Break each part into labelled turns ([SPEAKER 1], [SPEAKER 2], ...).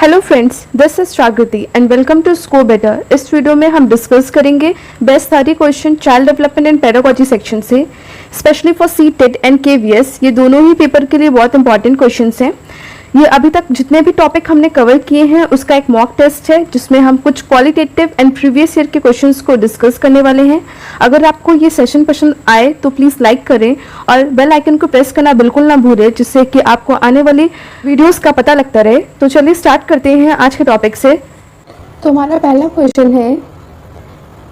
[SPEAKER 1] Hello friends, this is Jagriti and welcome to score better. इस video में हम discuss करेंगे best 30 question child development and pedagogy section से, specially for CTET and KVS. ये दोनों ही paper के लिए बहुत इंपॉर्टेंट क्वेश्चंस हैं। ये अभी तक जितने भी टॉपिक हमने कवर किए हैं उसका एक मॉक टेस्ट है जिसमें हम कुछ क्वालिटेटिव एंड प्रीवियस ईयर के क्वेश्चंस को डिस्कस करने वाले हैं। अगर आपको ये सेशन पसंद आए तो प्लीज़ लाइक करें और बेल आइकन को प्रेस करना बिल्कुल ना भूलें, जिससे कि आपको आने वाली वीडियोस का पता लगता रहे। तो चलिए स्टार्ट करते हैं आज के टॉपिक से। तो हमारा पहला क्वेश्चन है,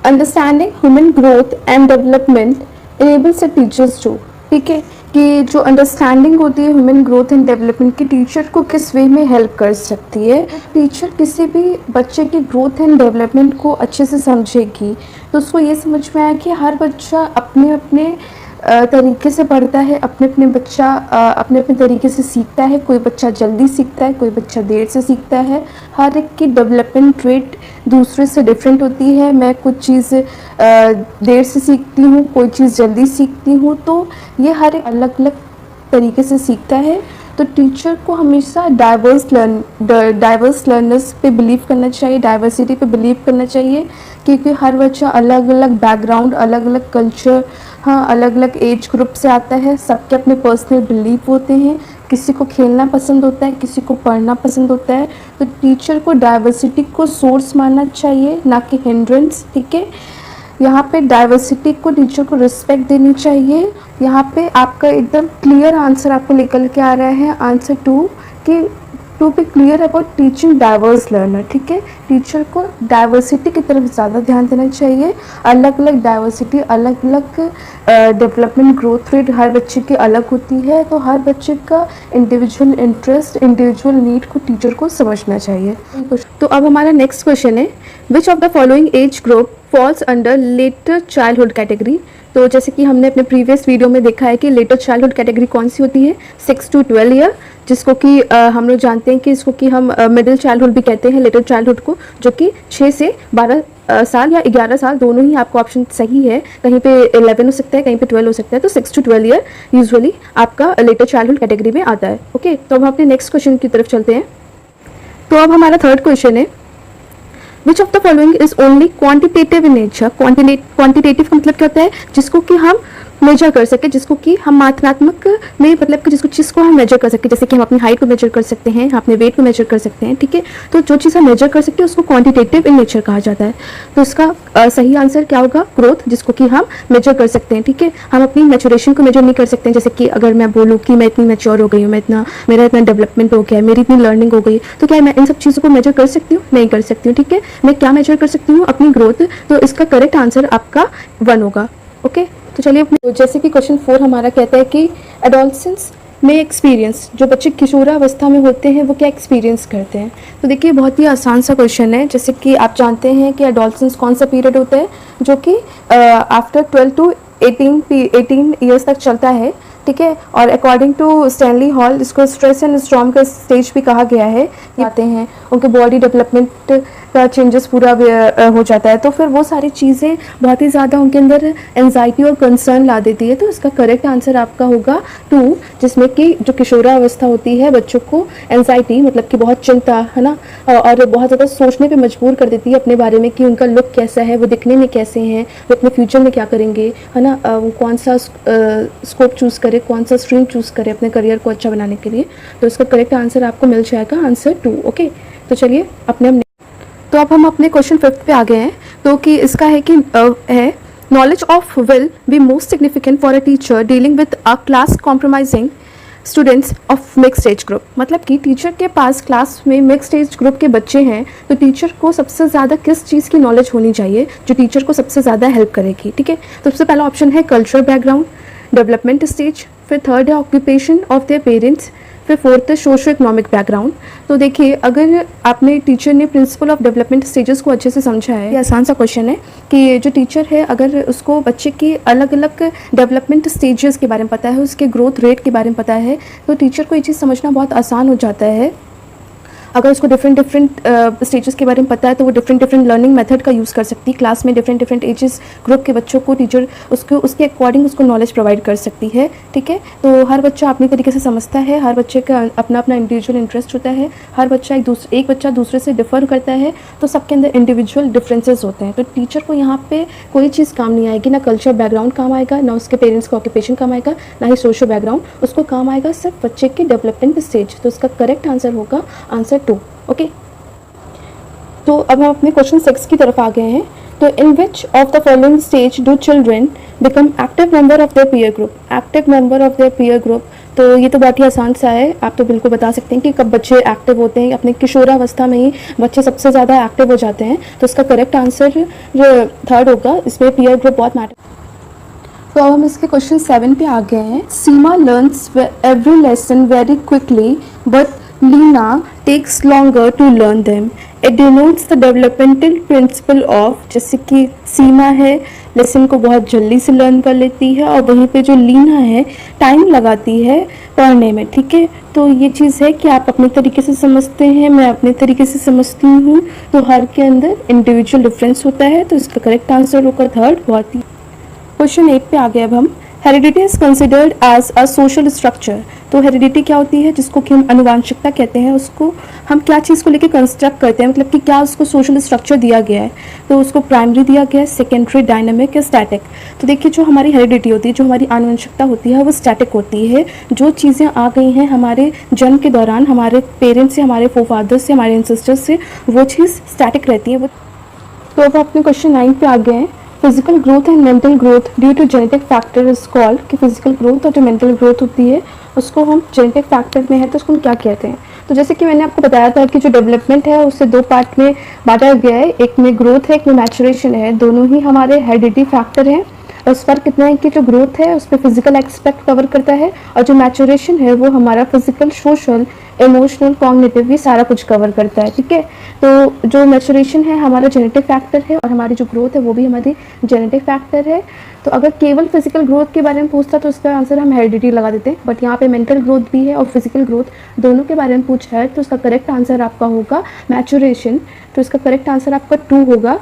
[SPEAKER 1] understanding human growth and development enables the teachers to. ठीक है, कि जो अंडरस्टैंडिंग होती है ह्यूमन ग्रोथ एंड डेवलपमेंट की, टीचर को किस वे में हेल्प कर सकती है। टीचर किसी भी बच्चे की ग्रोथ एंड डेवलपमेंट को अच्छे से समझेगी तो उसको ये समझ में आया कि हर बच्चा अपने अपने तरीके से पढ़ता है, अपने अपने तरीके से सीखता है। कोई बच्चा जल्दी सीखता है, कोई बच्चा देर से सीखता है। हर एक की डेवलपमेंट रेट दूसरे से डिफरेंट होती है। मैं कुछ चीज़ देर से सीखती हूँ, कोई चीज़ जल्दी सीखती हूँ, तो ये हर एक अलग अलग तरीके से सीखता है। तो टीचर को हमेशा डाइवर्स लर्नर्स पे बिलीव करना चाहिए, डाइवर्सिटी पे बिलीव करना चाहिए, क्योंकि हर बच्चा अलग अलग बैकग्राउंड, अलग अलग कल्चर, हाँ अलग अलग एज ग्रुप से आता है। सबके अपने पर्सनल बिलीव होते हैं। किसी को खेलना पसंद होता है, किसी को पढ़ना पसंद होता है। तो टीचर को डाइवर्सिटी को सोर्स मानना चाहिए, ना कि हिंड्रेंस। ठीक है, यहाँ पे डाइवर्सिटी को टीचर को रिस्पेक्ट देनी चाहिए। यहाँ पे आपका एकदम क्लियर आंसर आपको निकल के आ रहा है, आंसर 2, कि to be clear about teaching diverse learner. ठीक है, टीचर को डाइवर्सिटी की तरफ ज़्यादा ध्यान देना चाहिए। अलग अलग डाइवर्सिटी, अलग अलग डेवलपमेंट ग्रोथ रेट हर बच्चे की अलग होती है। तो हर बच्चे का इंडिविजुअल इंटरेस्ट, इंडिविजुअल नीड को टीचर को समझना चाहिए। तो अब हमारा नेक्स्ट क्वेश्चन है, विच of the following age group falls under letter childhood category. तो जैसे कि हमने अपने प्रीवियस वीडियो में देखा है कि लेटर चाइल्डहुड कैटेगरी कौन सी होती है, 6 to 12 ईयर, जिसको कि हम लोग जानते हैं कि इसको कि हम मिडिल चाइल्डहुड भी कहते हैं, लेटर चाइल्डहुड को, जो कि 6 से 12 साल या 11 साल, दोनों ही आपको ऑप्शन सही है। कहीं पे 11 हो सकता है, कहीं पे 12 हो सकता है। तो 6 to 12 ईयर यूजुअली आपका लेटर चाइल्डहुड कैटेगरी में आता है। ओके, तो हम अपने नेक्स्ट क्वेश्चन की तरफ चलते हैं। तो अब हमारा थर्ड क्वेश्चन है, विच of the following is only quantitative in nature. Quantitative का मतलब क्या होता है, जिसको कि हम मेजर कर सके, जिसको कि हम मात्रात्मक में, मतलब कि जिसको चीज़ को हम मेजर कर सकते हैं। जैसे कि हम अपनी हाइट को मेजर कर सकते हैं, अपने वेट को मेजर कर सकते हैं। ठीक है, तो जो चीज़ हम मेजर कर सकते हैं उसको क्वांटिटेटिव इन नेचर कहा जाता है। तो इसका सही आंसर क्या होगा, ग्रोथ, जिसको कि हम मेजर कर सकते हैं। ठीक है, हम अपनी मैच्योरेशन को मेजर नहीं कर सकते हैं। जैसे कि अगर मैं बोलूँ कि मैं इतनी मैच्योर हो गई हूँ, मेरा इतना डेवलपमेंट हो गया है, मेरी इतनी लर्निंग हो गई, तो क्या मैं इन सब चीज़ों को मेजर कर सकती हूँ? नहीं कर सकती हूँ। ठीक है, मैं क्या मेजर कर सकती हूँ? अपनी ग्रोथ। तो इसका करेक्ट आंसर आपका 1 होगा। ओके, तो चलिए, जैसे कि क्वेश्चन 4 हमारा कहता है कि एडोलसेंस में एक्सपीरियंस, जो बच्चे किशोरावस्था में होते हैं वो क्या एक्सपीरियंस करते हैं। तो देखिए, बहुत ही आसान सा क्वेश्चन है। जैसे कि आप जानते हैं कि एडोलसेंस कौन सा पीरियड होता है, जो कि आफ्टर 12 to 18 ईयर्स तक चलता है। ठीक है, और अकॉर्डिंग टू स्टैनली हॉल इसको स्ट्रेस एंड स्टॉर्म का स्टेज भी कहा गया है। आते हैं उनके बॉडी डेवलपमेंट का चेंजेस पूरा हो जाता है, तो फिर वो सारी चीज़ें बहुत ही ज़्यादा उनके अंदर एंजाइटी और कंसर्न ला देती है। तो इसका करेक्ट आंसर आपका होगा 2, जिसमें कि जो किशोरावस्था होती है बच्चों को एंजाइटी, मतलब कि बहुत चिंता, है ना, और बहुत ज़्यादा सोचने पे मजबूर कर देती है अपने बारे में कि उनका लुक कैसा है, वो दिखने में कैसे हैं, वो अपने फ्यूचर में क्या करेंगे, है ना, वो कौन सा स्कोप चूज़ करे, कौन सा स्ट्रीम चूज़ करे अपने करियर को अच्छा बनाने के लिए। तो इसका करेक्ट आंसर आपको मिल जाएगा, आंसर 2। ओके, तो चलिए तो अब हम अपने क्वेश्चन 5 पे आ गए हैं। तो कि इसका है कि knowledge of will be most significant for a teacher dealing with a class compromising students of mixed age group. मतलब कि टीचर के पास क्लास में मिक्स्ड एज ग्रुप के बच्चे हैं, तो टीचर को सबसे ज़्यादा किस चीज़ की नॉलेज होनी चाहिए जो टीचर को सबसे ज़्यादा हेल्प करेगी। ठीक है, तो सबसे पहला ऑप्शन है कल्चरल बैकग्राउंड, डेवलपमेंट स्टेज, फिर थर्ड है ऑक्यूपेशन ऑफ देयर पेरेंट्स, फिर फोर्थ है सोशो इकोनॉमिक बैकग्राउंड। तो देखिए, अगर आपने टीचर ने प्रिंसिपल ऑफ डेवलपमेंट स्टेजेस को अच्छे से समझा है, ये आसान सा क्वेश्चन है कि जो टीचर है अगर उसको बच्चे की अलग अलग डेवलपमेंट स्टेजेस के बारे में पता है, उसके ग्रोथ रेट के बारे में पता है, तो टीचर को ये चीज़ समझना बहुत आसान हो जाता है। अगर उसको डिफरेंट स्टेजेस के बारे में पता है तो वो डिफरेंट लर्निंग मेथड का यूज़ कर सकती है। क्लास में डिफरेंट एजेस ग्रुप के बच्चों को टीचर उसके अकॉर्डिंग उसको नॉलेज प्रोवाइड कर सकती है। ठीक है, तो हर बच्चा अपनी तरीके से समझता है, हर बच्चे का अपना अपना इंडिविजुअल इंटरेस्ट होता है, हर बच्चा एक बच्चा दूसरे से डिफ़र करता है, तो सबके अंदर इंडिविजुअल डिफरेंसेस होते हैं। तो टीचर को यहाँ पे कोई चीज़ काम नहीं आएगी, ना कल्चर बैकग्राउंड काम आएगा, ना उसके पेरेंट्स का ऑक्यूपेशन काम आएगा, ना ही सोशल बैकग्राउंड, उसको काम आएगा सिर्फ बच्चे के डेवलपमेंट स्टेज। तो इसका करेक्ट आंसर होगा आंसर 2। ओके, तो अब हम अपने क्वेश्चन 6 की तरफ आ गए हैं। तो in which of the following stage do children become active member of their peer group? Active member of their peer group, तो ये तो बहुत ही आसान सा है, आप तो बिल्कुल बता सकते हैं कि कब बच्चे एक्टिव होते हैं। अपने किशोरावस्था में ही बच्चे सबसे ज़्यादा एक्टिव हो जाते हैं। तो इसका करेक्ट आंसर जो 3rd होगा, इसमें पीयर ग्रुप बहुत मैटर। तो अब हम इसके क्वेश्चन 7 पे आ गए हैं। Seema learns every lesson very quickly but Leena takes longer to learn them. It denotes the developmental principle of, जैसे कि सीमा है लेसन को बहुत जल्दी से लर्न कर लेती है, और वहीं पे जो लीना है टाइम लगाती है पढ़ने में। ठीक है, तो ये चीज़ है कि आप अपने तरीके से समझते हैं, मैं अपने तरीके से समझती हूँ, तो हर के अंदर इंडिविजुअल डिफरेंस होता है। तो इसका करेक्ट आंसर होगा 3rd। बहुत ही क्वेश्चन 8 पे आ गए अब हम। Heredity is considered as a social structure. तो हेरिडिटी क्या होती है, जिसको कि हम अनुवांशिकता कहते हैं, उसको हम क्या चीज़ को लेकर कंस्ट्रक्ट करते हैं, मतलब कि क्या उसको सोशल स्ट्रक्चर दिया गया है। तो उसको प्राइमरी दिया गया है, सेकेंडरी, डायनामिक या स्टैटिक। तो देखिए, जो हमारी हेरिडिटी होती है, जो हमारी आनुवंशिकता होती है, वो स्टैटिक होती है। जो चीज़ें आ गई हैं हमारे जन्म के दौरान, हमारे पेरेंट्स से, हमारे फोरफादर्स से, हमारे एंसेस्टर्स से, वो चीज़ स्टैटिक रहती है। तो अब अपने क्वेश्चन 9 पे आ गए हैं। Physical growth and mental growth due to genetic factor is called, कि फिजिकल ग्रोथ और जो मेंटल ग्रोथ होती है उसको हम जेनेटिक फैक्टर में है तो उसको हम क्या कहते हैं। तो जैसे कि मैंने आपको बताया था कि जो डेवलपमेंट है उसे 2 पार्ट में बांटा गया है, एक में ग्रोथ है, एक में मैचुरेशन है। दोनों ही हमारे हेरिडिटी फैक्टर हैं। उस पर कितना है कि जो ग्रोथ है उस पर फिजिकल एक्सपेक्ट कवर करता है, और जो मैचुरेशन है वो हमारा फिजिकल, सोशल, इमोशनल, कॉग्निटिव, ये सारा कुछ कवर करता है। ठीक है, तो जो मैचुरेशन है हमारा जेनेटिक फैक्टर है, और हमारी जो ग्रोथ है वो भी हमारी जेनेटिक फैक्टर है। तो अगर केवल फिजिकल ग्रोथ के बारे में पूछता तो उसका आंसर हम हेरिडिटी लगा देते हैं, बट यहाँ पे मेंटल ग्रोथ भी है और फिजिकल ग्रोथ दोनों के बारे में पूछा है, तो उसका करेक्ट आंसर आपका होगा मैचुरेशन। तो इसका करेक्ट आंसर आपका 2 होगा।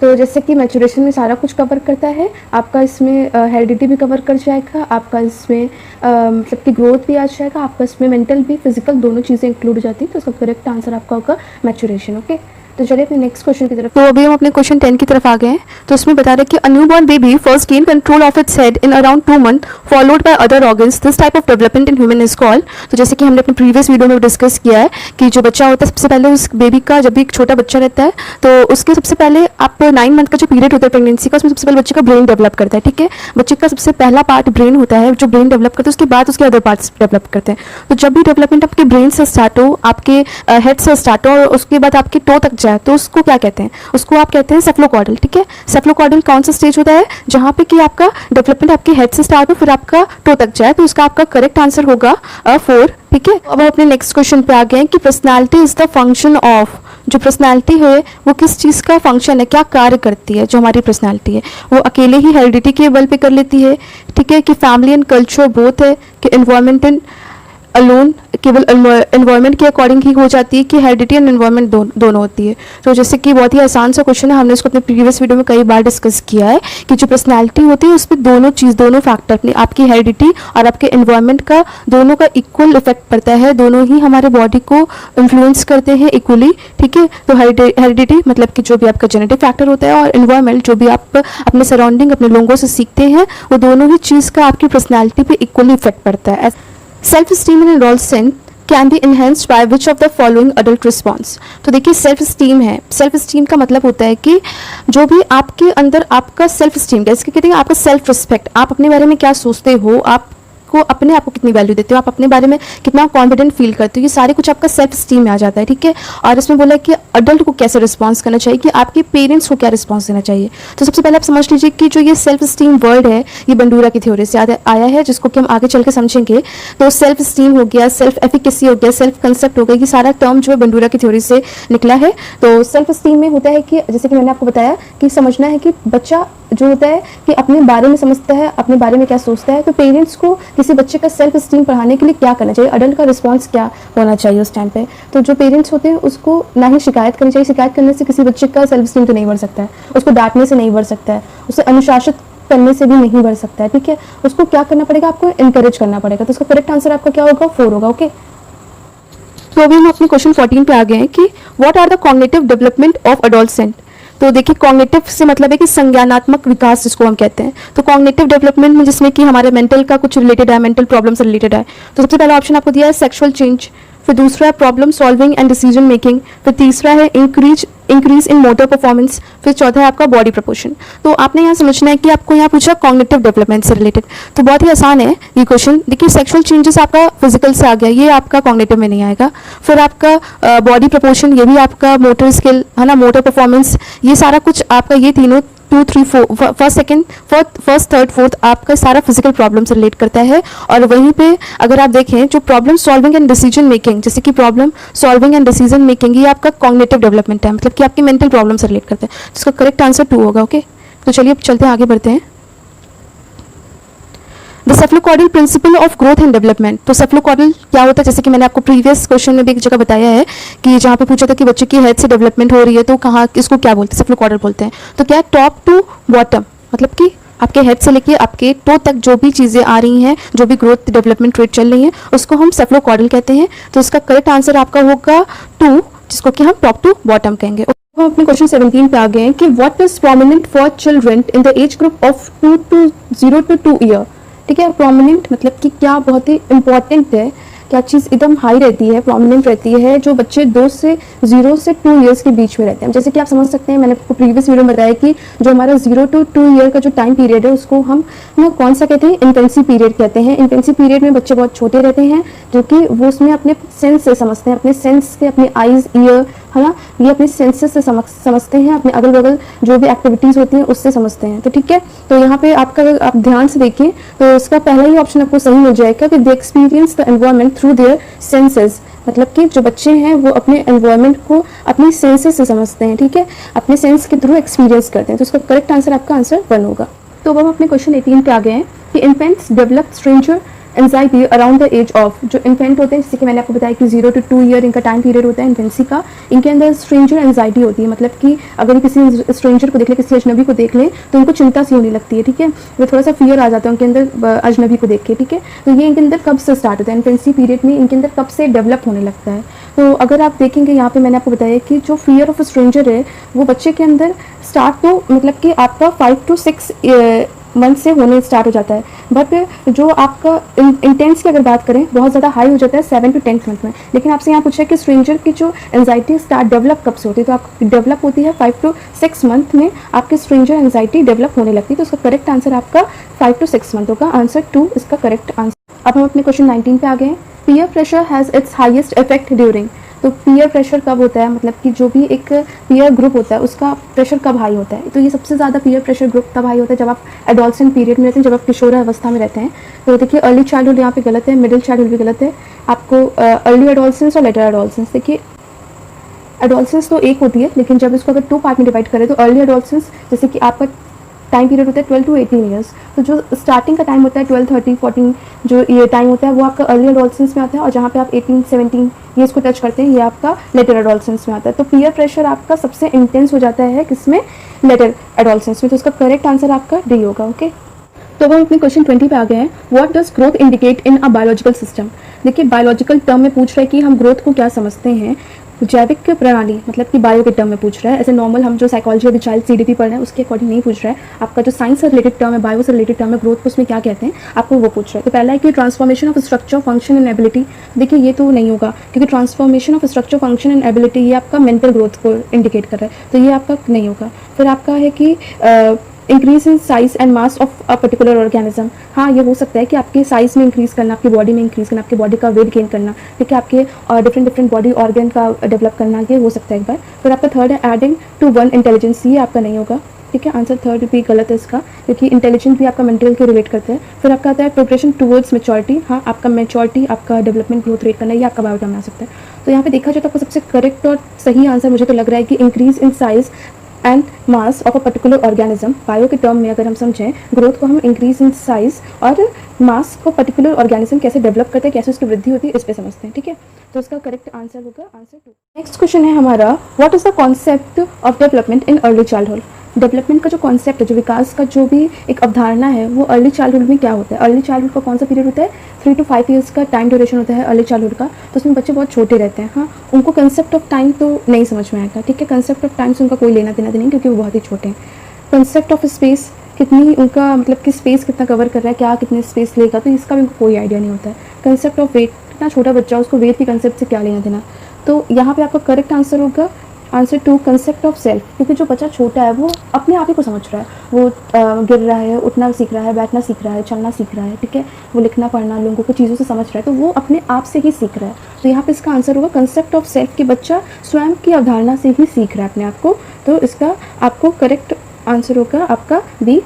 [SPEAKER 1] तो जैसे कि मैचुरेशन में सारा कुछ कवर करता है, आपका इसमें हेरिडिटी भी कवर कर जाएगा, आपका इसमें मतलब कि ग्रोथ भी आ जाएगा, आपका इसमें मेंटल भी, फिजिकल दोनों चीज़ें इंक्लूड हो जाती है। तो उसका करेक्ट आंसर आपका होगा मैचुरेशन। ओके, तो चलिए अपने नेक्स्ट क्वेश्चन की तरफ। तो अभी हम अपने क्वेश्चन 10 की तरफ आ गए हैं। तो इसमें बता रहे हैं कि a newborn baby first gain control of its head in around 2 month followed by other organs. This type of development in human is called. तो जैसे कि हमने अपने प्रीवियस वीडियो में डिस्कस किया है कि जो बच्चा होता है सबसे पहले उस बेबी का, जब भी एक छोटा बच्चा रहता है तो उसके सबसे पहले आप 9 मंथ का जो पीरियड होता है प्रेगनेंसी का, उसमें सबसे पहले बच्चे का ब्रेन डेवलप करता है। ठीक है, बच्चे का सबसे पहला पार्ट ब्रेन होता है, जो ब्रेन डेवलप करता है उसके बाद उसके अदर पार्ट्स डेवलप करते हैं। तो जब भी डेवलपमेंट आपके ब्रेन से स्टार्ट हो, आपके हेड से स्टार्ट हो और उसके बाद आपके टो तक जाए, तो उसको क्या कहते हैं, उसको आप कहते हैं सेफ्लोकॉर्डल। ठीक है, सेफ्लोकॉर्डल कौन सा स्टेज होता है, जहां पे कि आपका डेवलपमेंट आपके हेड से स्टार्ट हो फिर आपका टो तक जाए। तो इसका आपका करेक्ट आंसर होगा 4। ठीक है, अब हम अपने नेक्स्ट क्वेश्चन पे आ गए हैं कि personality is the function of. जो पर्सनालिटी है वो किस चीज़ का फंक्शन है, क्या कार्य करती है। जो हमारी पर्सनालिटी है वो अकेले ही हेरिडिटी के बल पे कर लेती है, ठीक है, कि फैमिली एंड कल्चर बोथ है, कि एनवायरमेंट एंड अलोन, केवल एनवायरनमेंट के अकॉर्डिंग ही हो जाती है, कि हेरिडिटी एंड एनवायरनमेंट दोनों होती है। तो जैसे कि बहुत ही आसान सा क्वेश्चन है, हमने इसको अपने प्रीवियस वीडियो में कई बार डिस्कस किया है कि जो पर्सनालिटी होती है उसमें दोनों फैक्टर, अपनी आपकी हेरिडिटी और आपके एनवायरनमेंट का, दोनों का इक्वल इफेक्ट पड़ता है, दोनों ही हमारे बॉडी को इन्फ्लुएंस करते हैं इक्वली। ठीक है, तो हेरिडिटी मतलब कि जो भी आपका जेनेटिक फैक्टर होता है, और एनवायरनमेंट जो भी आप अपने सराउंडिंग, अपने लोगों से सीखते हैं, वो दोनों ही चीज़ का आपकी पर्सनैलिटी पे इक्वली इफेक्ट पड़ता है। Self esteem in adolescent can be enhanced by which of the following adult response. तो देखिए, सेल्फ स्टीम है, सेल्फ स्टीम का मतलब होता है कि जो भी आपके अंदर आपका सेल्फ स्टीम, जैसे कहते हैं आपका सेल्फ रिस्पेक्ट, आप अपने बारे में क्या सोचते हो, आप को अपने आप को कितनी वैल्यू देते हो, आप अपने बारे में कितना कॉन्फिडेंट फील करते हो, ये सारे कुछ आपका सेल्फ स्टीम में आ जाता है। ठीक है, और इसमें बोला है कि अडल्ट को कैसे रिस्पॉन्स करना चाहिए, कि आपके पेरेंट्स को क्या रिस्पॉन्स देना चाहिए। तो सबसे पहले आप समझ लीजिए कि जो ये सेल्फ स्टीम वर्ड है ये बंडूरा की थ्योरी से आया है, जिसको कि हम आगे चल के समझेंगे। तो सेल्फ स्टीम हो गया, सेल्फ एफिकेसी हो गया, सेल्फ कंसेप्ट हो गया, ये सारा टर्म जो है बंडूरा की थ्योरी से निकला है। तो सेल्फ स्टीम में होता है कि जैसे कि मैंने आपको बताया कि समझना है कि बच्चा जो होता है कि अपने बारे में समझता है, अपने बारे में क्या सोचता है। तो पेरेंट्स को किसी बच्चे का सेल्फ स्टीम बढ़ाने के लिए क्या करना चाहिए, अडल्ट का रिस्पॉन्स क्या होना चाहिए उस टाइम पे। तो जो पेरेंट्स होते हैं उसको ना ही शिकायत करनी चाहिए, शिकायत करने से किसी बच्चे का सेल्फ स्टीम तो नहीं बढ़ सकता है, उसको डांटने से नहीं बढ़ सकता है, उसे अनुशासित करने से भी नहीं बढ़ सकता है, ठीक है। उसको क्या करना पड़ेगा, आपको एनकरेज करना पड़ेगा। तो उसका करेक्ट आंसर आपका क्या होगा, 4 होगा, ओके। तो अभी हम अपने क्वेश्चन 14 पे आ गए हैं कि what are the cognitive development of adolescent. तो देखिए कॉग्निटिव से मतलब है कि संज्ञानात्मक विकास जिसको हम कहते हैं। तो कॉग्निटिव डेवलपमेंट में जिसमें कि हमारे मेंटल का कुछ रिलेटेड है, मेंटल प्रॉब्लम से रिलेटेड है। तो सबसे पहला ऑप्शन आपको दिया है सेक्सुअल चेंज, फिर दूसरा है problem solving and decision making, फिर तीसरा है इंक्रीज इन मोटर परफॉर्मेंस, फिर चौथा है आपका बॉडी प्रपोर्शन। तो आपने यहाँ समझना है कि आपको यहाँ पूछा कॉग्निटिव डेवलपमेंट से रिलेटेड। तो बहुत ही आसान है ये क्वेश्चन। देखिए सेक्सुअल चेंजेस आपका फिजिकल से आ गया, ये आपका कॉग्निटिव में नहीं आएगा। फिर आपका बॉडी प्रपोर्शन, ये भी आपका मोटर स्किल है ना, मोटर परफॉर्मेंस, ये सारा कुछ आपका, ये तीनों 2, 3, 4 first second first third fourth आपका सारा फिजिकल प्रॉब्लम से रिलेट करता है। और वहीं पे अगर आप देखें जो problem solving and decision making, जैसे कि problem solving and decision making, ये आपका कॉग्निटिव डेवलपमेंट है, मतलब कि आपकी मेंटल प्रॉब्लम से रिलेट करता है। जिसका करेक्ट आंसर 2 होगा, ओके। तो चलिए अब चलते हैं, आगे बढ़ते हैं। The cephalocaudal principle of growth and development. तो सेफ्लोकॉर्डल क्या होता है, जैसे कि मैंने आपको प्रीवियस क्वेश्चन में भी एक जगह बताया है कि जहाँ पे पूछा था कि बच्चे की हेड से डेवलपमेंट हो रही है तो कहाँ, इसको क्या बोलते हैं, सेफ्लोकॉर्डल बोलते हैं। तो क्या है, टॉप टू बॉटम, मतलब कि आपके हेड से लेके आपके टो तक जो भी चीज़ें आ रही हैं, जो भी ग्रोथ डेवलपमेंट रेट चल रही है, उसको हम सेफ्लोकॉर्डल कहते हैं। तो इसका करेक्ट आंसर आपका होगा 2, जिसको कि हम टॉप टू बॉटम कहेंगे। हम अपने क्वेश्चन 17 पे आ गए हैं कि what is prominent for children in the age group of 0 to 2 year. ठीक है, प्रोमिनेंट मतलब कि क्या बहुत ही इंपॉर्टेंट है, क्या चीज़ एकदम हाई रहती है, प्रोमिनेंट रहती है, जो बच्चे 0 से 2 ईयर्स के बीच में रहते हैं। जैसे कि आप समझ सकते हैं, मैंने आपको प्रीवियस वीडियो में बताया कि जो हमारा 0 to 2 ईयर का जो टाइम पीरियड है उसको हम ना कौन सा कहते हैं, इंटेंसिव पीरियड कहते हैं। इंटेंसिव पीरियड में बच्चे बहुत छोटे रहते हैं, जो कि वो उसमें अपने सेंस से समझते हैं, अपने सेंस से, अपने आईज ईयर है ना, ये अपने सेंसेस से समझते हैं, अपने अगल बगल जो भी एक्टिविटीज़ होती हैं उससे समझते हैं। तो ठीक है, तो यहाँ पे आपका अगर आप ध्यान से देखिए तो इसका पहला ही ऑप्शन आपको सही मिल जाएगा कि they experience the environment through their senses. मतलब कि जो बच्चे हैं वो अपने एनवायरनमेंट को अपनी सेंसेस से समझते हैं, ठीक है, अपने सेंस के थ्रू एक्सपीरियंस करते हैं। तो इसका करेक्ट आंसर आपका आंसर 1 होगा। तो अब हम अपने क्वेश्चन 18 पे आ गए हैं कि infants develop stranger anxiety around the age of. जो इन्फेंट होते हैं, जैसे कि मैंने आपको बताया कि 0 to 2 ईयर इनका टाइम पीरियड होता है इन्फेंसी का, इनके अंदर स्ट्रेंजर एंजाइटी होती है। मतलब कि अगर किसी स्ट्रेंजर को देख ले, किसी अजनबी को देख ले तो उनको चिंता सी होने लगती है, ठीक है, वो थोड़ा सा फियर आ जाता है उनके अंदर अजनबी को देख के, ठीक है। तो ये इनके अंदर कब से स्टार्ट होता है, इन्फेंसी पीरियड में इनके अंदर कब से डेवलप होने लगता है। तो अगर आप देखेंगे यहाँ पे मैंने आपको बताया कि जो फियर ऑफ स्ट्रेंजर है वो बच्चे के अंदर स्टार्ट तो मतलब कि आपका 5 to 6 मंथ से होने स्टार्ट हो जाता है, बट जो आपका इंटेंस की अगर बात करें बहुत ज़्यादा हाई हो जाता है 7 to 10 मंथ में। लेकिन आपसे यहाँ पूछा है कि स्ट्रेंजर की जो एंजाइटी स्टार्ट डेवलप कब से होती है, तो आप डेवलप होती है 5 to 6 मंथ में आपकी स्ट्रेंजर एंजाइटी डेवलप होने लगती है। तो उसका करेक्ट आंसर आपका 5 to 6 मंथ होगा, आंसर 2 इसका करेक्ट आंसर। अब हम अपने क्वेश्चन 19 पे आ गए हैं। Peer pressure has its highest effect during. तो पीयर प्रेशर कब होता है, मतलब कि जो भी एक पीयर ग्रुप होता है उसका प्रेशर कब हाई होता है। तो ये सबसे ज़्यादा पीयर प्रेशर ग्रुप तब हाई होता है जब आप एडोलसेंट पीरियड में रहते हैं, जब आप किशोरावस्था में रहते हैं। तो देखिए अर्ली चाइल्डहुड यहाँ पे गलत है, मिडिल चाइल्डहुड भी गलत है। आपको अर्ली एडोलसेंस और लेटर एडोलसेंस, देखिए एडोलसेंस तो एक होती है, लेकिन जब इसको अगर 2 पार्ट में डिवाइड करें तो अर्ली एडोलसेंस जैसे कि आपका टाइम पीरियड होता है 12 to 18 ईयर्स। तो जो स्टार्टिंग का टाइम होता है 12, 13, 14 जो ये टाइम होता है वो आपका अर्ली एडोलसेंस में आता है, और जहाँ पे आप 18, 17 ये इसको टच करते हैं ये आपका लेटर एडोलसेंस में आता है। तो पीयर प्रेशर आपका सबसे इंटेंस हो जाता है किसमें, लेटर एडोलसेंस में। तो इसका करेक्ट आंसर आपका डी होगा, ओके। तो अब हम अपने क्वेश्चन 20 पे आ गए हैं। What does growth indicate in a biological system. देखिए बायोलॉजिकल टर्म में पूछ रहा है कि हम ग्रोथ को क्या समझते हैं, जैविक प्रणाली मतलब कि बायो के टर्म में पूछ रहा है। ऐसे नॉर्मल हम जो साइकोलॉजी अभी चाइल्ड CDP पढ़ रहे हैं उसके अकॉर्डिंग नहीं पूछ रहा है। आपका जो साइंस से रिलेटेड टर्म है, बायो से रिलेटेड टर्म है, ग्रोथ को उसमें क्या कहते हैं आपको वो पूछ रहा है। तो पहला है कि transformation of structure function and ability. देखिए ये तो नहीं होगा क्योंकि transformation of structure function and ability ये आपका मेंटल ग्रोथ को इंडिकेट कर रहा है, तो ये आपका नहीं होगा। फिर आपका है कि increase in size and mass of a particular organism. हाँ ये हो सकता है कि आपके साइज में इंक्रीज करना, आपकी बॉडी में इंक्रीज करना, आपकी बॉडी का वेट गेन करना, ठीक है, आपके डिफरेंट बॉडी ऑर्गन का डेवलप करना, ये हो सकता है एक बार। फिर आपका थर्ड है एडिंग टू वन इंटेलिजेंस, ये आपका नहीं होगा, ठीक है, आंसर थर्ड भी गलत है इसका क्योंकि इंटेलिजेंट भी आपका मेंटल के रिलेट करते हैं। फिर आपका आता है प्रोग्रेशन टुवर्ड्स मेच्योरिटी। हाँ आपका मेच्योरिटी, आपका डेवलपमेंट ग्रोथ रेट करना, ये आपका बायोटर्म आ सकता है। तो यहाँ पे देखा जाए तो आपको सबसे करेक्ट और सही आंसर मुझे तो लग रहा है कि increase in size and mass of a particular organism. Bio के टर्म में अगर हम समझें ग्रोथ को, हम इंक्रीज इन साइज और मास को पर्टिकुलर ऑर्गेनिज्म कैसे डेवलप करते हैं, कैसे उसकी वृद्धि होती है, इस पे समझते हैं। ठीक है, तो इसका करेक्ट आंसर होगा आंसर 2। नेक्स्ट क्वेश्चन है हमारा, what is the concept of development in early childhood. Development का जो कॉन्सेप्ट है, जो विकास का जो भी एक अवधारणा है, वो अर्ली चाइल्डहुड में क्या होता है। अर्ली चाइल्डहुड का कौन सा पीरियड होता है, 3 to 5 ईयर्स का टाइम ड्यूरेशन होता है अर्ली चाइल्डहुड का। तो उसमें बच्चे बहुत छोटे रहते हैं। हाँ, उनको कंसेप्ट ऑफ टाइम तो नहीं समझ में आएगा। ठीक है, कंसेप्ट ऑफ टाइम से उनका कोई लेना देना नहीं, क्योंकि वो बहुत ही छोटे हैं। कंसेप्ट ऑफ स्पेस, कितनी उनका मतलब कि स्पेस कितना कवर कर रहा है, क्या कितने स्पेस लेगा, तो इसका भी उनको कोई आइडिया नहीं होता है। कंसेप्ट ऑफ वेट, इतना छोटा बच्चा, उसको वेट के कंसेप्ट से क्या लेना देना। तो यहाँ पे आपका करेक्ट आंसर होगा आंसर 2, कंसेप्ट ऑफ सेल्फ। क्योंकि जो बच्चा छोटा है वो अपने आप ही को समझ रहा है, वो गिर रहा है, उठना सीख रहा है, बैठना सीख रहा है, चलना सीख रहा है। ठीक है, वो लिखना पढ़ना लोगों को चीज़ों से समझ रहा है, तो वो अपने आप से ही सीख रहा है। तो यहाँ पे इसका आंसर होगा कंसेप्ट ऑफ सेल्फ, कि बच्चा स्वयं की अवधारणा से ही सीख रहा है अपने आप को। तो इसका आपको करेक्ट आंसर होगा आपका बी,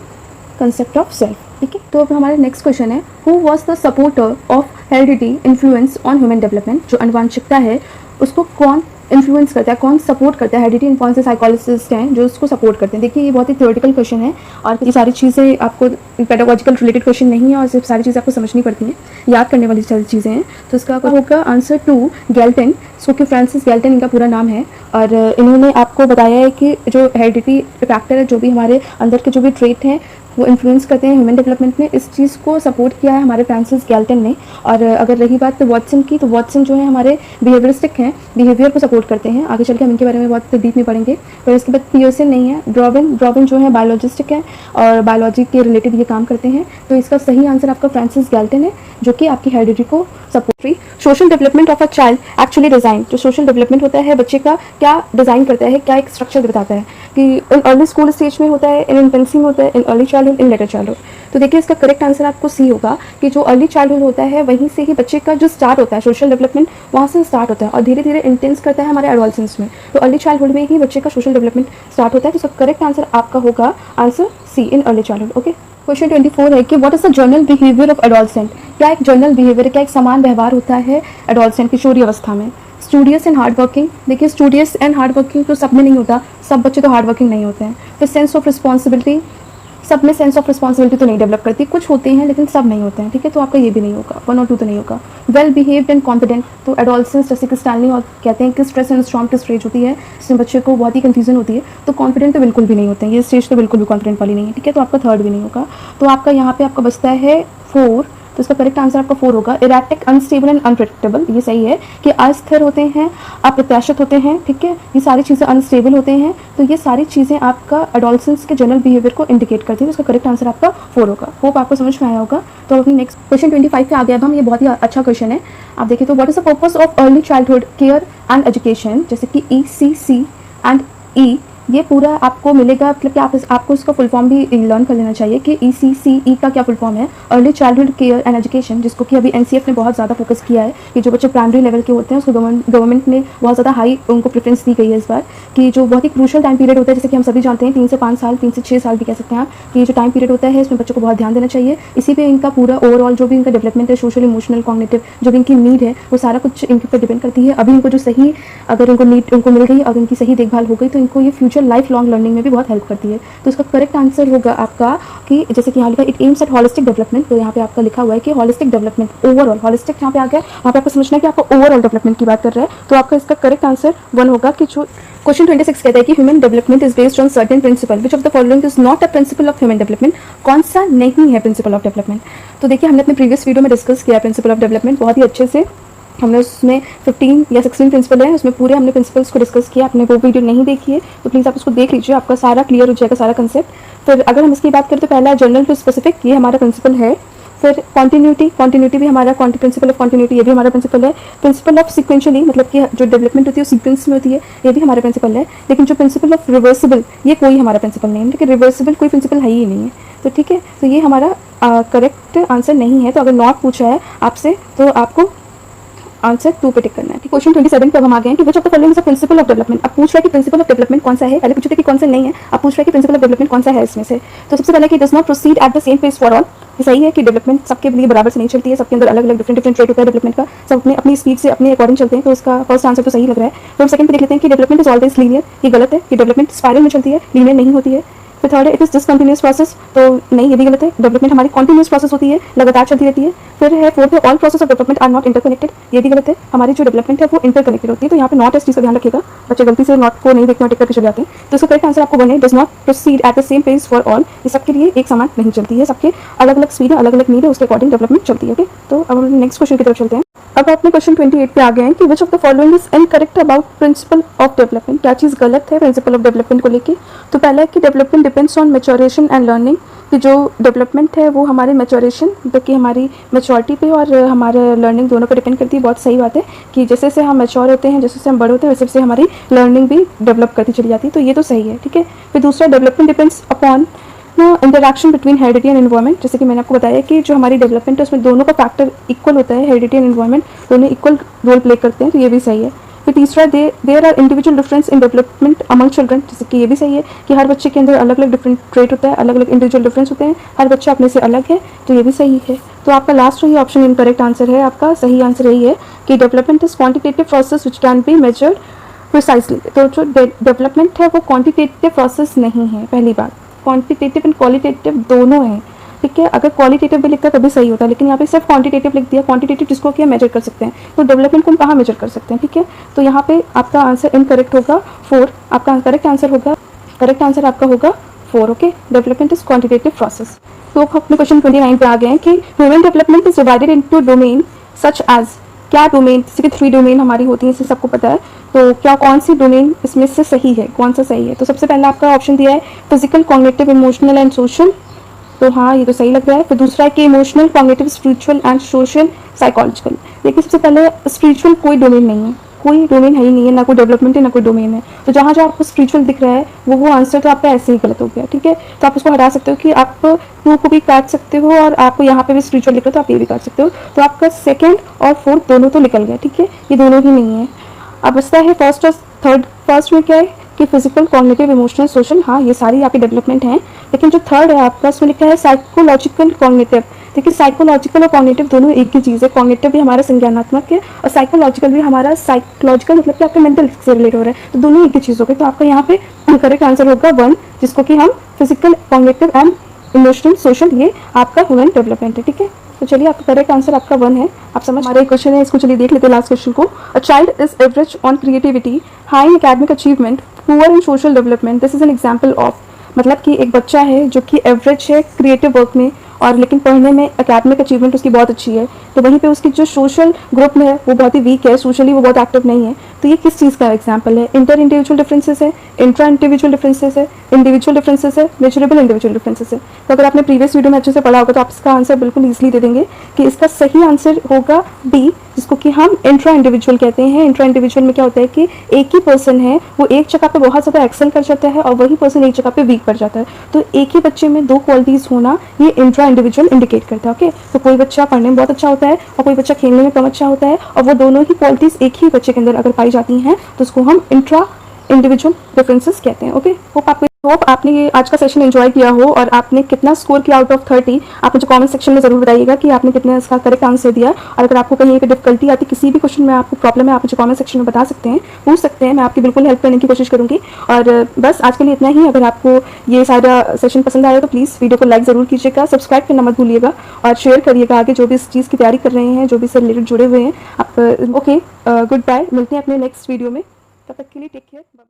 [SPEAKER 1] कंसेप्ट ऑफ सेल्फ। ठीक है, तो अब हमारा नेक्स्ट क्वेश्चन है, who was the supporter of heredity influence on human development. जो अनुवांशिकता है उसको कौन इन्फ्लुएंस करता है, कौन सपोर्ट करता है। हेरिडिटी इन कौन से साइकोलॉजिस्ट हैं जो उसको सपोर्ट करते हैं। देखिए, ये बहुत ही थ्योरेटिकल क्वेश्चन है और ये सारी चीज़ें आपको पेडागोजिकल रिलेटेड क्वेश्चन नहीं है, और सिर्फ सारी चीज़ें आपको समझनी पड़ती हैं, याद करने वाली सारी चीज़ें हैं। तो इसका होगा आंसर 2, गैल्टन। सोक्यू फ्रांसिस गैल्टन इनका पूरा नाम है, और इन्होंने आपको बताया है कि जो हेरिडिटी फैक्टर है, जो भी हमारे अंदर के जो भी ट्रेट हैं वो इन्फ्लुएंस करते हैं ह्यूमन डेवलपमेंट में, इस चीज़ को सपोर्ट किया है हमारे फ्रांसिस गैल्टन ने। और अगर रही बात तो वॉटसन की, तो वॉटसन जो है हमारे बिहेवियरिस्टिक हैं, बिहेवियर को सपोर्ट करते हैं। आगे चल के हम इनके बारे में बहुत डीप में पढ़ेंगे। पर इसके बाद पियर्सन नहीं है, ड्रॉबिन जो है बायोलॉजिस्टिक है और बायोलॉजी के रिलेटेड ये काम करते हैं। तो इसका सही आंसर आपका फ्रांसिस गैल्टन है, जो कि आपकी हेरिडिटी को support. Social development of a child actually design, जो सोशल डेवलपमेंट होता है बच्चे का, क्या डिज़ाइन करता है, क्या एक स्ट्रक्चर बताता है, कि इन अर्ली स्कूल स्टेज में होता है, इन इन्फेंसी में होता है, इन अर्ली चाइल्डहुड, इन लेटर चाइल्डहुड। तो देखिए, इसका करेक्ट आंसर आपको सी होगा, कि जो अर्ली चाइल्डहुड होता है वहीं से ही बच्चे का जो स्टार्ट होता है सोशल डेवलपमेंट, वहाँ से स्टार्ट होता है और धीरे धीरे इंटेंस करता है हमारे एडोलसेंस में। तो अर्ली चाइल्डहुड में ही बच्चे का सोशल डेवलपमेंट स्टार्ट होता है। तो इसका करेक्ट आंसर आपका होगा answer c, in early childhood. Okay, question 24 है कि what is the general behaviour of adolescent. क्या एक जनरल बिहेवियर, क्या एक समान व्यवहार होता है एडोलसेंट, किशोरी अवस्था में। स्टूडियस एंड हार्ड वर्किंग, देखिए स्टूडियस एंड हार्ड वर्किंग तो सब में नहीं होता, सब बच्चे तो हार्ड वर्किंग नहीं होते हैं। फिर सेंस ऑफ रिस्पॉन्सिबिलिटी, सब में सेंस ऑफ रिस्पॉन्सिबिलिटी तो नहीं डेवलप करती, कुछ होते हैं लेकिन सब नहीं होते हैं। ठीक है, तो आपका ये भी नहीं होगा, 1 और 2 तो नहीं होगा। वेल बिहेव्ड एंड कॉन्फिडेंट, तो एडोलसेंस जैसे कि स्टैनली और कहते हैं कि स्ट्रेस एंड स्टॉर्म की स्टेज होती है, जिसमें बच्चे को बहुत ही कंफ्यूजन होती है। तो कॉन्फिडेंट तो बिल्कुल भी नहीं होते हैं, ये स्टेज तो बिल्कुल भी कॉन्फिडेंट वाली नहीं है। ठीक है, तो आपका 3rd भी नहीं होगा। तो आपका यहाँ पे आपका बचता है 4, तो इसका करेक्ट आंसर आपका 4 होगा। इरेटिक, अनस्टेबल एंड अनप्रेडिक्टेबल, ये सही है कि अस्थिर होते हैं, अप्रत्याशित होते हैं। ठीक है, ये सारी चीज़ें अनस्टेबल होते हैं। तो ये सारी चीज़ें आपका एडोलसेंस के जनरल बिहेवियर को इंडिकेट करती है। तो इसका करेक्ट आंसर आपका 4 होगा। होप आपको समझ में आया होगा। तो अपने नेक्स्ट क्वेश्चन 25 पे आ गया अब हम, ये बहुत ही अच्छा क्वेश्चन है। आप देखिए, तो what is the purpose of early childhood care and education, जैसे कि ECC एंड E, ये पूरा आपको मिलेगा, मतलब कि आपको इसका फुल फॉर्म भी लर्न कर लेना चाहिए कि ECCE का क्या फुल फॉर्म है, early childhood care and education, जिसको कि अभी NCF ने बहुत ज़्यादा फोकस किया है कि जो बच्चे प्राइमरी लेवल के होते हैं उसको गवर्नमेंट ने बहुत ज़्यादा हाई उनको प्रेफरेंस दी गई है इस बार, कि जो बहुत ही क्रूशल टाइम पीरियड होता है, जैसे कि हम सभी जानते हैं 3 से 5 साल, 3 से 6 साल भी कह सकते हैं आप, कि जो टाइम पीरियड होता है इसमें बच्चों को बहुत ध्यान देना चाहिए। इसी पे इनका पूरा ओवरऑल जो भी इनका डेवलपमेंट है, सोशल, इमोशनल, कॉग्निटिव, जो भी इनकी नीड है, वो सारा कुछ इनके ऊपर डिपेंड करती है। अभी इनको जो सही, अगर इनको नीड उनको मिल गई और इनकी सही देखभाल हो गई, तो इनको ये फ्यूचर लाइफ लॉन्ग लर्निंग में भी बहुत हेल्प करती है। तो इसका करेक्ट आंसर होगा आपका कि जैसे कि यहाँ लिखा it aims at holistic development, तो यहाँ पे आपका लिखा हुआ है कि हॉलिस्टिक डेवलपमेंट, ओवरऑल हॉलिस्टिक यहाँ पे आ गया, वहाँ पे आपको समझना है कि आपको ओवरऑल डेवलपमेंट की बात कर रहा है। तो आपका इसका करेक्ट आंसर 1 होगा। कि जो क्वेश्चन 26 कहता है कि human development is based on certain principle, which of the following is not a principle of human development, कौन सा नहीं है प्रिंसिपल ऑफ डेवलपमेंट। तो देखिए, हमने अपने प्रीवियस वीडियो में डिस्कस किया प्रिंसिपल ऑफ डेवलपमेंट बहुत ही अच्छे से, हमने उसमें 15 या 16 प्रिंसिपल हैं, उसमें पूरे हमने प्रिंसिपल्स को डिस्कस किया। आपने वो वीडियो नहीं देखी है तो प्लीज़ आप उसको देख लीजिए, आपका सारा क्लियर हो जाएगा, सारा कंसेप्ट। फिर अगर हम इसकी बात करें तो पहला जनरल टू स्पेसिफिक, ये हमारा प्रिंसिपल है। फिर कॉन्टिन्यूटी भी हमारा प्रिंसिपल ऑफ कॉन्टिन्यूटी, ये भी हमारा प्रिंसिपल है। प्रिंसिपल ऑफ सिक्वेंशली, मतलब कि जो डेवलपमेंट होती है वो सीक्वेंस में होती है, ये भी हमारा प्रिंसिपल है। लेकिन जो प्रिंसिपल ऑफ रिवर्सिबल, ये कोई हमारा प्रिंसिपल नहीं है, लेकिन रिवर्सिबल कोई प्रिंसिपल है ही नहीं है। तो ठीक है, तो ये हमारा करेक्ट आंसर नहीं है। तो अगर नॉट पूछा है आपसे तो आपको आंसर 2 पे टिक करना है। क्वेश्चन 27 पे हम आ गए हैं कि विच of the following is the principle of development. अब पूछ रहा है कि प्रिंसिपल ऑफ डेवलपमेंट कौन सा है, पहले पूछते थे कि कौन सा नहीं है, अब पूछ रहा है कि प्रिंसिपल ऑफ डेवलपमेंट कौन सा है इसमें से। तो सबसे पहले कि does not proceed at the same pace for all, ये सही है कि डेवलपमेंट सबके लिए बराबर से नहीं चलती है, सबके अंदर अलग अलग डिफरेंट ट्रेट होता है डेवलपमेंट का, सब अपने अपनी स्पीड से अपने अकॉर्डिंग चलते हैं। तो इसका फर्स्ट आंसर तो सही लग रहा है। तो हम सेकंड पे देख लेते हैं कि डेवलपमेंट इज ऑलवेज लीनियर, ये गलत है कि डेवलपमेंट स्पाइरल में चलती है, लीनियर नहीं होती है। फिर थर्ड है इट इज डिसकंटिन्यूअस प्रोसेस, तो नहीं, ये भी गलत है, डेवलपमेंट हमारी कॉन्टिन्यूअस प्रोसेस होती है, लगातार चलती रहती है। फिर है फोर्थ है all process of development are not interconnected, ये भी गलत है, हमारी जो डेवलपमेंट है वो इंटरकनेक्टेड होती है। तो यहाँ पे नॉट इस चीज़ का ध्यान रखिएगा, बच्चे गलती से नॉट को नहीं देखते टिक करके चले जाते हैं। तो इसका करेक्ट आंसर आपको बने does not proceed at the same pace for all, ये सबके लिए एक समान नहीं चलती है, सबके अलग अलग स्पीड है, अलग अलग नीड है, उसके अकॉर्डिंग डेवलपमेंट चलती है। ओके, तो अब हम नेक्स्ट क्वेश्चन की तरफ चलते हैं। अब अपने क्वेश्चन 28 पे आ गए हैं कि विच of the following is incorrect about principle of development, क्या चीज़ गलत है प्रिंसिपल ऑफ डेवलपमेंट को लेके। तो पहला है कि development depends on maturation and learning, कि जो डेवलपमेंट है वो हमारे मैच्योरेशन मतलब कि हमारी मैच्योरिटी पे और हमारे लर्निंग दोनों पर डिपेंड करती है। बहुत सही बात है कि जैसे जैसे हम मैच्योर होते हैं, जैसे जैसे हम बड़े होते हैं, वैसे वैसे हमारी लर्निंग भी डेवलप करती चली जाती है, तो ये तो सही है। ठीक है, फिर दूसरा development depends upon interaction between heredity and environment, जैसे कि मैंने आपको बताया कि जो हमारी डेवलपमेंट है उसमें दोनों का फैक्टर इक्वल होता है, हेरिडिटी एंड एनवायरनमेंट दोनों इक्वल रोल प्ले करते हैं, तो ये भी सही है। फिर तीसरा there are individual difference in development among children, जैसे कि ये भी सही है कि हर बच्चे के अंदर अलग अलग डिफरेंट ट्रेट होता है, अलग अलग इंडिविजुअल डिफरेंस होते हैं, हर बच्चा अपने से अलग है, तो ये भी सही है। तो आपका लास्ट वही ऑप्शन इनकरेक्ट आंसर है, आपका सही आंसर यही है कि development is quantitative process which can be measured precisely. तो जो डेवलपमेंट है वो क्वांटिटेटिव प्रोसेस नहीं है, पहली बात, क्वांटिटेटिव एंड क्वालिटेटिव दोनों हैं। ठीक है, अगर क्वालिटेटिव भी लिखता तभी सही होता है, लेकिन यहाँ पे सिर्फ क्वांटिटेटिव लिख दिया, क्वांटिटेटिव जिसको क्या मेजर कर सकते हैं, तो डेवलपमेंट को हम कहाँ मेजर कर सकते हैं। ठीक है, तो यहाँ पे आपका आंसर इनकरेक्ट होगा 4, आपका करेक्ट आंसर आपका होगा 4। Okay, development is quantitative process. तो अपने क्वेश्चन 29 पे आ गए हैं कि human development is divided into domain such as, क्या डोमेन, जैसे कि 3 डोमेन हमारी होती है, इसे सबको पता है, तो क्या कौन सी डोमेन इसमें से सही है, कौन सा सही है। तो सबसे पहला आपका ऑप्शन दिया है physical, cognitive, emotional and social, तो हाँ ये तो सही लग रहा है। फिर दूसरा है कि emotional, cognitive, spiritual and social psychological. देखिए सबसे पहले स्पिरिचुअल कोई डोमेन नहीं है, कोई डोमेन है ही नहीं है, ना कोई डेवलपमेंट है ना कोई डोमेन है, तो जहाँ जहाँ आपको स्पिरिचुअल दिख रहा है वो आंसर तो आपका ऐसे ही गलत हो गया। ठीक है, तो आप उसको हटा सकते हो कि आप 2 को भी काट सकते हो और आपको यहाँ पे भी स्पिरिचुअल दिख रहा है तो आप ये भी काट सकते हो, तो आपका सेकेंड और फोर्थ दोनों तो निकल गया। ठीक है, ये दोनों ही नहीं है। अब बचता है फर्स्ट और थर्ड। फर्स्ट में क्या है कि फिजिकल, कॉग्निटिव, इमोशनल, सोशल, हाँ ये सारी आपकी डेवलपमेंट हैं, लेकिन जो थर्ड है आपका उसमें लिखा है साइकोलॉजिकल, कॉग्निटिव। देखिए साइकोलॉजिकल और कॉग्निटिव दोनों एक ही चीज़ है, कॉग्निटिव भी हमारा संज्ञानात्मक है और साइकोलॉजिकल भी हमारा साइकोलॉजिकल मतलब कि आपके मेंटल से रिलेट हो रहा है, तो दोनों एक ही चीज़ हो गई। तो आपका यहाँ पे करेक्ट आंसर होगा 1, जिसको कि हम physical, cognitive and emotional, social, ये आपका ह्यूमन डेवलपमेंट है। ठीक है, तो चलिए आपका करेक्ट आंसर आपका 1 है। आप समझ, हमारा एक क्वेश्चन है, इसको चलिए देख लेते हैं लास्ट क्वेश्चन को। A child is average on creativity, high in academic achievement, poor in social development, this is an example of, मतलब कि एक बच्चा है जो कि एवरेज है क्रिएटिव वर्क में और लेकिन पढ़ने में एकेडमिक अचीवमेंट उसकी बहुत अच्छी है, तो वहीं पे उसकी जो सोशल ग्रुप में है वो बहुत ही वीक है, सोशली वो बहुत एक्टिव नहीं है, तो ये किस चीज़ का एग्जाम्पल है। इंटर इंडिविजुअल डिफरेंसेस है, इंट्रा इंडिविजुअल डिफरेंसेस है, इंडिविजुअल डिफरेंसेस है, मेजरेबल इंडिविजुअल डिफरेंसेस है। तो अगर आपने प्रीवियस वीडियो में अच्छे से पढ़ा होगा तो आप इसका आंसर बिल्कुल ईजिली दे देंगे कि इसका सही आंसर होगा डी, जिसको कि हम इंट्रा इंडिविजुअल कहते हैं। इंट्रा इंडिविजुअल में क्या होता है कि एक ही पर्सन है वो एक जगह पे बहुत ज़्यादा एक्सेल कर जाता है और वही पर्सन एक जगह पे वीक पड़ जाता है, तो एक ही बच्चे में 2 क्वालिटीज़ होना ये इंट्रा इंडिविजुअल इंडिकेट करता है। ओके, तो कोई बच्चा पढ़ने में बहुत अच्छा होता है और कोई बच्चा खेलने में कम अच्छा होता है, और वो दोनों ही क्वालिटीज़ एक ही बच्चे के अंदर अगर पाई जाती हैं तो उसको हम इंट्रा इंडिविजुअल डिफरेंसेस कहते हैं। ओके, होप आपने ये आज का सेशन एंजॉय किया हो और आपने कितना स्कोर किया आउट ऑफ 30 आप मुझे कमेंट सेक्शन में ज़रूर बताइएगा कि आपने कितना इसका करेक्ट आंसर दिया। और अगर आपको कहीं पे डिफिकल्टी आती, किसी भी क्वेश्चन में आपको प्रॉब्लम है, आप मुझे कमेंट सेक्शन में बता सकते हैं, पूछ सकते हैं, मैं आपकी बिल्कुल हेल्प करने की कोशिश करूँगी। और बस आज के लिए इतना ही। अगर आपको ये सारा सेशन पसंद आया तो प्लीज़ वीडियो को लाइक ज़रूर कीजिएगा, सब्सक्राइब करना मत भूलिएगा और शेयर करिएगा आगे जो भी इस चीज़ की तैयारी कर रहे हैं, जो भी इससे रिलेटेड जुड़े हुए हैं। आप ओके, गुड बाय, मिलते हैं अपने नेक्स्ट वीडियो में, तब तक के लिए टेक केयर।